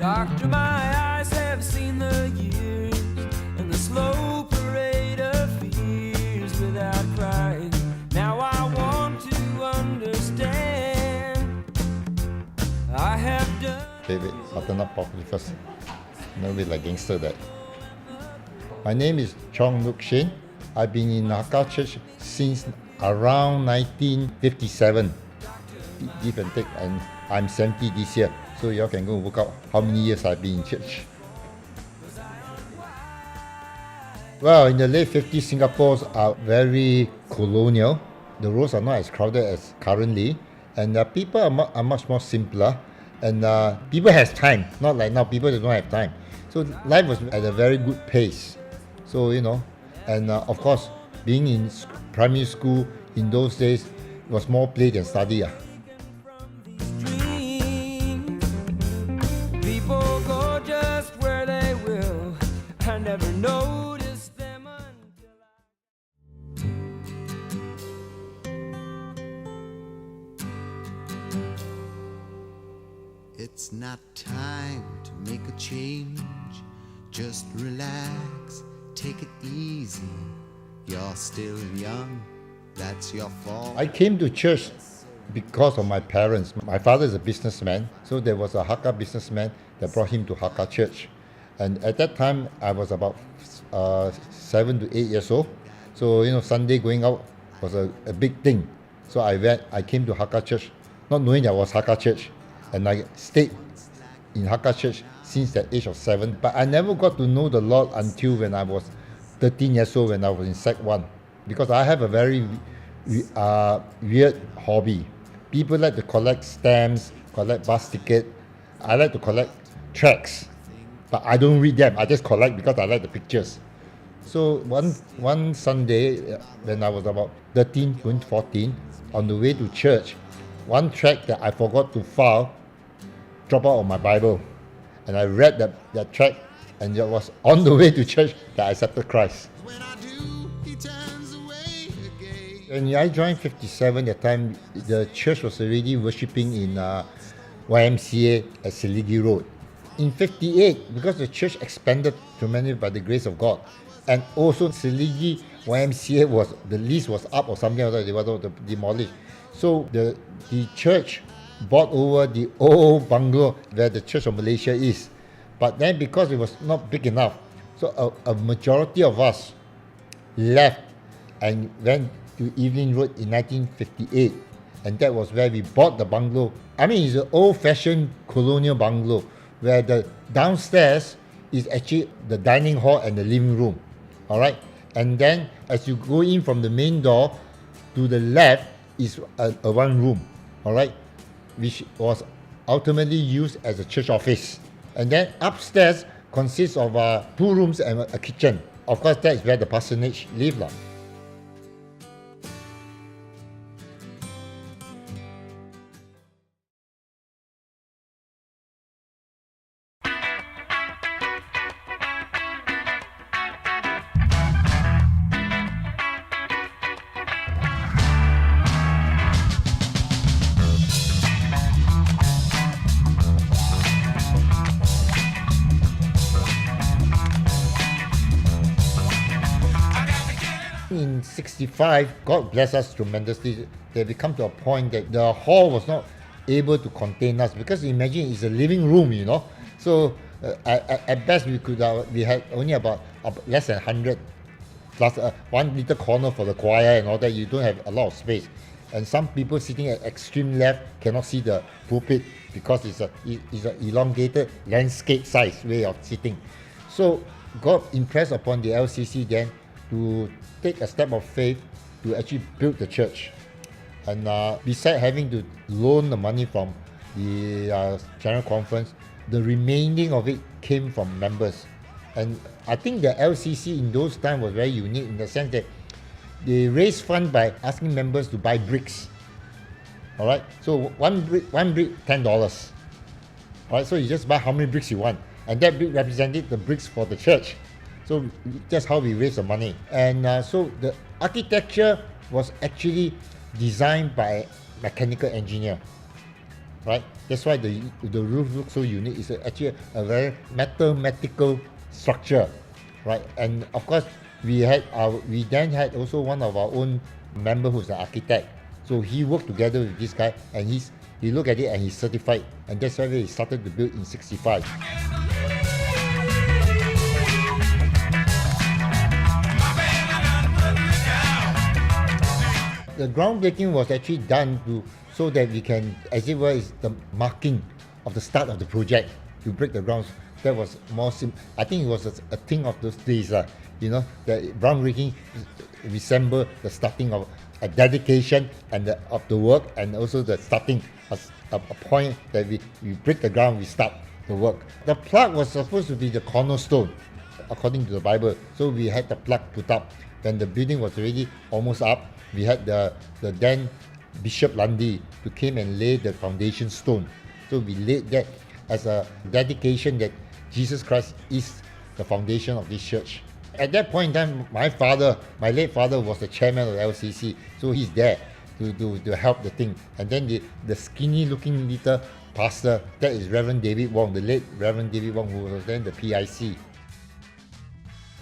Doctor, my eyes have seen the years and the slow parade of fears without crying. Now I want to understand. I have done. David, button up properly first. No bit like gangster that. My name is Chong Luk Shin. I've been in Hakka Church since around 1957. Give and take, and I'm 70 this year. So y'all can go and work out how many years I've been in church. Well, in the late 50s, Singapore are very colonial. The roads are not as crowded as currently, and people are much more simpler, and people has time, not like now people don't have time. So life was at a very good pace. So, and of course, being in primary school in those days was more play than study. People go just where they will. I never noticed them until It's not time to make a change. Just relax, take it easy. You're still young, that's your fault. I came to church because of my parents. My father is a businessman, so there was a Hakka businessman that brought him to Hakka Church. And at that time, I was about 7 to 8 years old. So, Sunday going out was a big thing. So I came to Hakka Church, not knowing there was Hakka Church. And I stayed in Hakka Church since the age of 7. But I never got to know the Lord until when I was 13 years old, when I was in Sec 1. Because I have a very weird hobby. People like to collect stamps, collect bus tickets. I like to collect tracts, but I don't read them. I just collect because I like the pictures. So one Sunday, when I was about 13, going 14, on the way to church, one tract that I forgot to file dropped out of my Bible. And I read that tract, and it was on the way to church that I accepted Christ. When I joined 57, that time the church was already worshipping in YMCA at Seligi Road. In 58, because the church expanded tremendously by the grace of God, and also Seligi YMCA the lease was up or something like that, they were demolished. So the church bought over the old bungalow where the Church of Malaysia is. But then because it was not big enough, so a majority of us left and went to Evelyn Road in 1958, and that was where we bought the bungalow. I mean, it's an old-fashioned colonial bungalow where the downstairs is actually the dining hall and the living room, all right? And then as you go in from the main door, to the left is a one room, all right, which was ultimately used as a church office. And then upstairs consists of 2 rooms and a kitchen. Of course, that is where the parsonage lived. In 65, God bless us tremendously. They become to a point that the hall was not able to contain us, because imagine it's a living room, So at best we had only about less than 100, plus one little corner for the choir and all that. You don't have a lot of space, and some people sitting at extreme left cannot see the pulpit because it's an elongated landscape size way of sitting. So God impressed upon the LCC then to take a step of faith to actually build the church. And besides having to loan the money from the General Conference, the remaining of it came from members. And I think the LCC in those times was very unique in the sense that they raised funds by asking members to buy bricks. All right, so one brick, $10. All right, so you just buy how many bricks you want, and that brick represented the bricks for the church. So that's how we raised the money. And so the architecture was actually designed by a mechanical engineer. right? That's why the roof looks so unique. It's actually a very mathematical structure, right? And of course, we then had also one of our own member who's an architect. So he worked together with this guy, and he looked at it and he's certified, and that's why he started to build in '65. The groundbreaking was actually done so that we can, as it were, is the marking of the start of the project to break the grounds. That was more I think it was a thing of those days, the groundbreaking resemble the starting of a dedication of the work, and also the starting a point that we break the ground, we start the work. The plug was supposed to be the cornerstone, according to the Bible. So we had the plug put up. When the building was already almost up, we had the then Bishop Lundy to came and lay the foundation stone. So we laid that as a dedication that Jesus Christ is the foundation of this church. At that point in time, my late father was the chairman of the LCC, so he's there to help the thing. And then the skinny looking little pastor, that is Reverend David Wong, the late Reverend David Wong, who was then the PIC.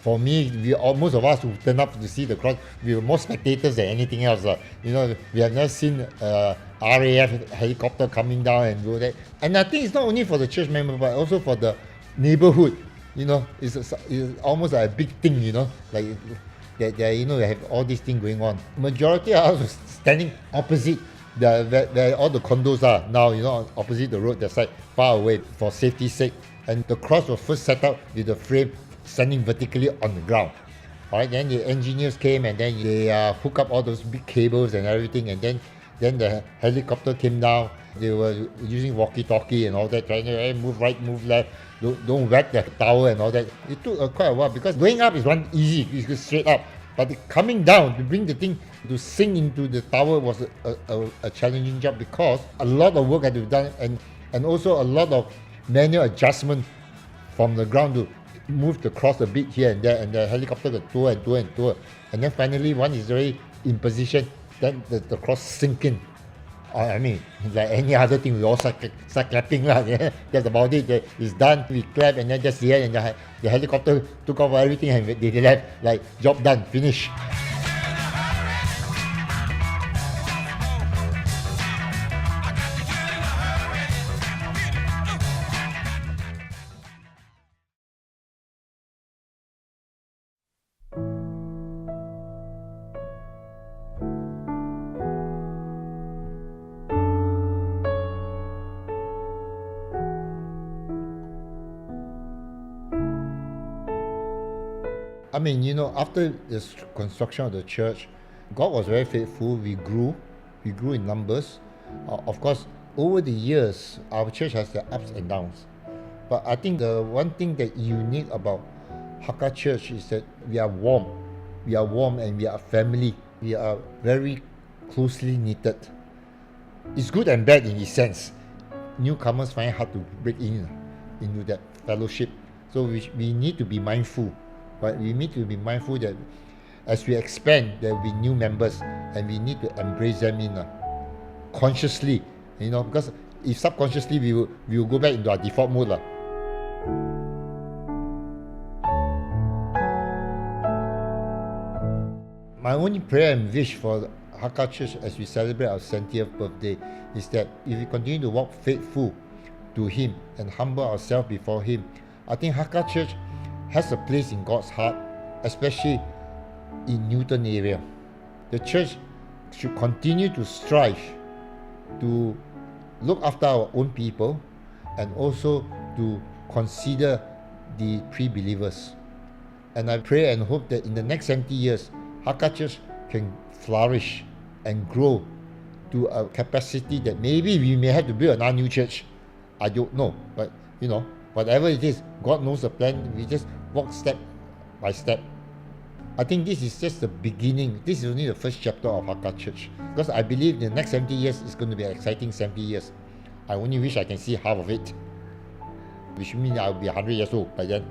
For me, most of us who turned up to see the cross, we were more spectators than anything else. We have never seen RAF helicopter coming down and do that. And I think it's not only for the church members, but also for the neighborhood. It's almost like a big thing. Like that. They have all these things going on. Majority of us was standing opposite where all the condos are now. Opposite the road, that side, far away for safety's sake. And the cross was first set up with the frame standing vertically on the ground. Alright, then the engineers came and then they hook up all those big cables and everything, and then the helicopter came down. They were using walkie-talkie and all that, trying to move right, move left, don't whack the tower and all that. It took quite a while, because going up is one easy, it's just straight up. But coming down to bring the thing to sink into the tower was a challenging job, because a lot of work had to be done, and also a lot of manual adjustment from the ground to move the cross a bit here and there, and the helicopter could tour and tour and tour. And then finally, one is already in position, then the cross sink in. I mean, like any other thing, we all start clapping. That's about it. It's done, we clap, and then just the end, and the helicopter took off everything, and they left, like, job done, finish. I mean, after the construction of the church, God was very faithful. We grew in numbers. Of course, over the years, our church has the ups and downs. But I think the one thing that unique about Hakka Church is that we are warm. We are warm and we are a family. We are very closely knitted. It's good and bad in this sense. Newcomers find it hard to break into that fellowship. So we need to be mindful. But we need to be mindful that as we expand, there will be new members, and we need to embrace them consciously, because if subconsciously we will go back into our default mode. My only prayer and wish for Hakka Church as we celebrate our 70th birthday is that if we continue to walk faithful to Him and humble ourselves before Him, I think Hakka Church has a place in God's heart, especially in Newton area. The church should continue to strive to look after our own people, and also to consider the pre-believers. And I pray and hope that in the next 70 years, Hakka Church can flourish and grow to a capacity that maybe we may have to build another new church. I don't know, but whatever it is, God knows the plan. We just walk step by step. I think this is just the beginning. This is only the first chapter of Hakka Church, because I believe the next 70 years is going to be an exciting 70 years. I only wish I can see half of it, which means I'll be 100 years old by then.